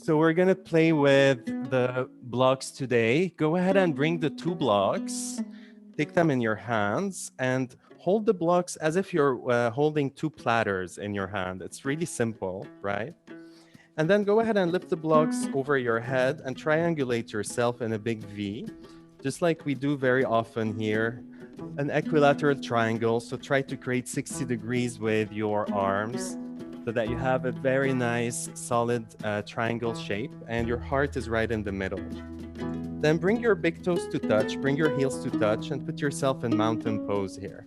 So we're gonna play with the blocks today. Go ahead and bring the two blocks, take them in your hands and hold the blocks as if you're holding two platters in your hand. It's really simple, right? And then go ahead and lift the blocks over your head and triangulate yourself in a big V, just like we do very often here. An equilateral triangle, so try to create 60 degrees with your arms so that you have a very nice solid triangle shape and your heart is right in the middle. Then bring your big toes to touch, bring your heels to touch and put yourself in mountain pose here.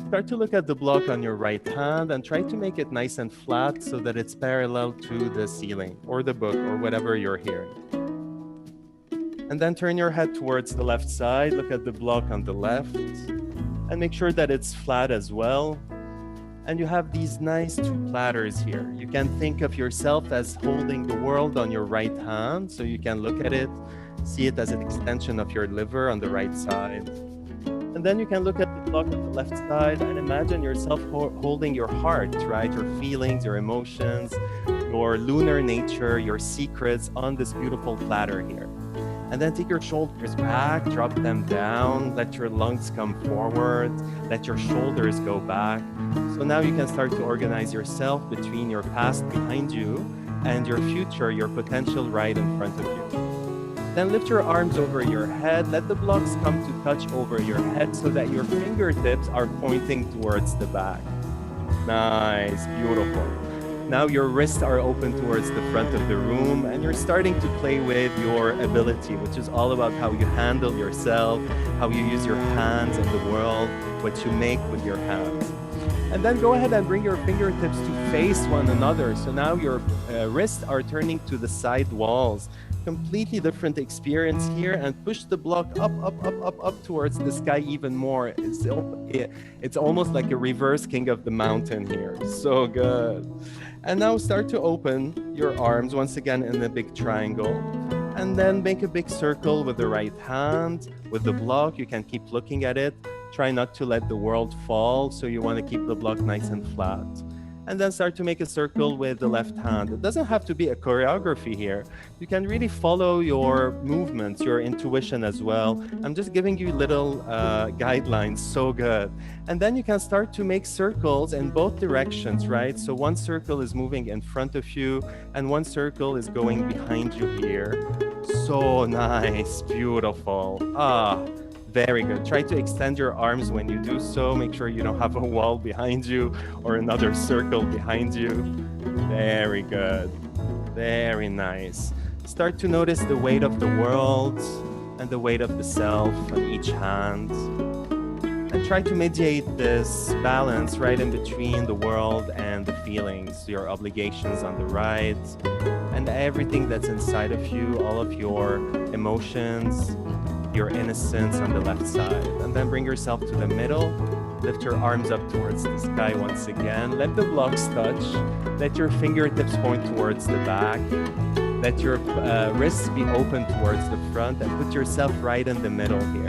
Start to look at the block on your right hand and try to make it nice and flat so that it's parallel to the ceiling or the book or whatever you're hearing. And then turn your head towards the left side, look at the block on the left and make sure that it's flat as well. And you have these nice two platters here. You can think of yourself as holding the world on your right hand, so you can look at it, see it as an extension of your liver on the right side. And then you can look at the block on the left side and imagine yourself holding your heart, right? Your feelings, your emotions, your lunar nature, your secrets on this beautiful platter here. And then take your shoulders back, drop them down, let your lungs come forward, let your shoulders go back. So now you can start to organize yourself between your past behind you and your future, your potential right in front of you. Then lift your arms over your head, let the blocks come to touch over your head so that your fingertips are pointing towards the back. Nice, beautiful. Now your wrists are open towards the front of the room and you're starting to play with your ability, which is all about how you handle yourself, how you use your hands in the world, what you make with your hands. And then go ahead and bring your fingertips to face one another. So now your wrists are turning to the side walls. Completely different experience here, and push the block up towards the sky even more. It's almost like a reverse King of the Mountain here. So good. And now start to open your arms once again in a big triangle, and then make a big circle with the right hand. With the block, you can keep looking at it. Try not to let the world fall, so you want to keep the block nice and flat. And then start to make a circle with the left hand. It doesn't have to be a choreography here. You can really follow your movements, your intuition as well. I'm just giving you little guidelines, so good. And then you can start to make circles in both directions, right? So one circle is moving in front of you and one circle is going behind you here. So nice, beautiful. Very good. Try to extend your arms when you do so. Make sure you don't have a wall behind you or another circle behind you. Very good. Very nice. Start to notice the weight of the world and the weight of the self on each hand. And try to mediate this balance right in between the world and the feelings, your obligations on the right, and everything that's inside of you, all of your emotions, your innocence on the left side. And then bring yourself to the middle. Lift your arms up towards the sky once again. Let the blocks touch. Let your fingertips point towards the back. Let your wrists be open towards the front and put yourself right in the middle here.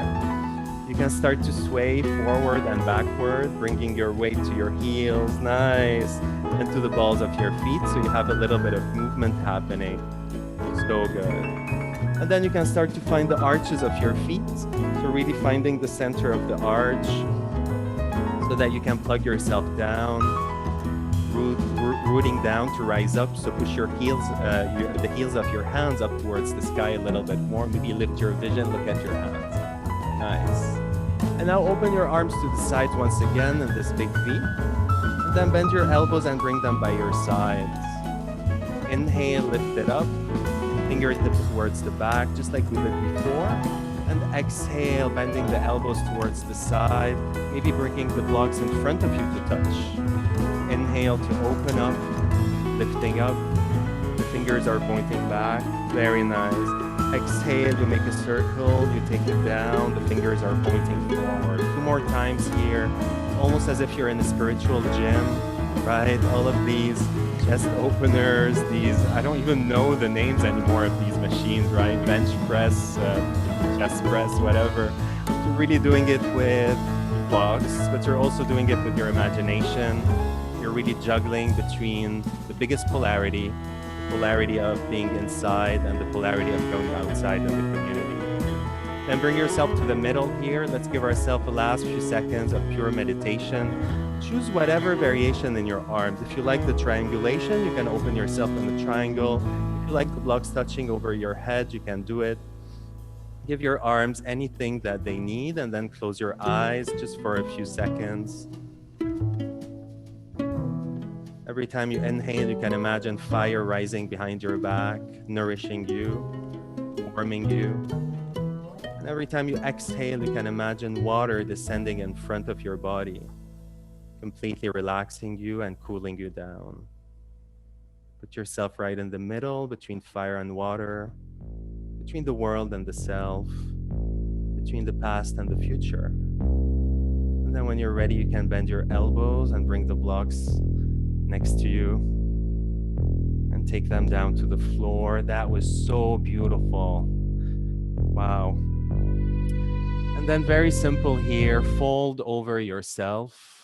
You can start to sway forward and backward, bringing your weight to your heels, nice, and to the balls of your feet, so you have a little bit of movement happening. So good. And then you can start to find the arches of your feet. So really finding the center of the arch so that you can plug yourself down, rooting down to rise up. So push your heels, the heels of your hands up towards the sky a little bit more. Maybe lift your vision, look at your hands. Nice. And now open your arms to the sides once again in this big V. And then bend your elbows and bring them by your sides. Inhale, lift it up. Fingertips towards the back, just like we did before. And exhale, bending the elbows towards the side, maybe bringing the blocks in front of you to touch. Inhale to open up, lifting up. The fingers are pointing back. Very nice. Exhale, you make a circle, you take it down, the fingers are pointing forward. 2 more times here, almost as if you're in a spiritual gym, right? All of these chest openers, these, I don't even know the names anymore of these machines, right? Bench press, chest press, whatever. You're really doing it with blocks, but you're also doing it with your imagination. You're really juggling between the biggest polarity, polarity of being inside and the polarity of going outside in the community. Then bring yourself to the middle here. Let's give ourselves the last few seconds of pure meditation. Choose whatever variation in your arms. If you like the triangulation, you can open yourself in the triangle. If you like the blocks touching over your head, you can do it. Give your arms anything that they need, and then close your eyes just for a few seconds. Every time you inhale, you can imagine fire rising behind your back, nourishing you, warming you. And every time you exhale, you can imagine water descending in front of your body, completely relaxing you and cooling you down. Put yourself right in the middle between fire and water, between the world and the self, between the past and the future. And then when you're ready, you can bend your elbows and bring the blocks next to you and take them down to the floor. That was so beautiful. Wow. And then very simple here, fold over yourself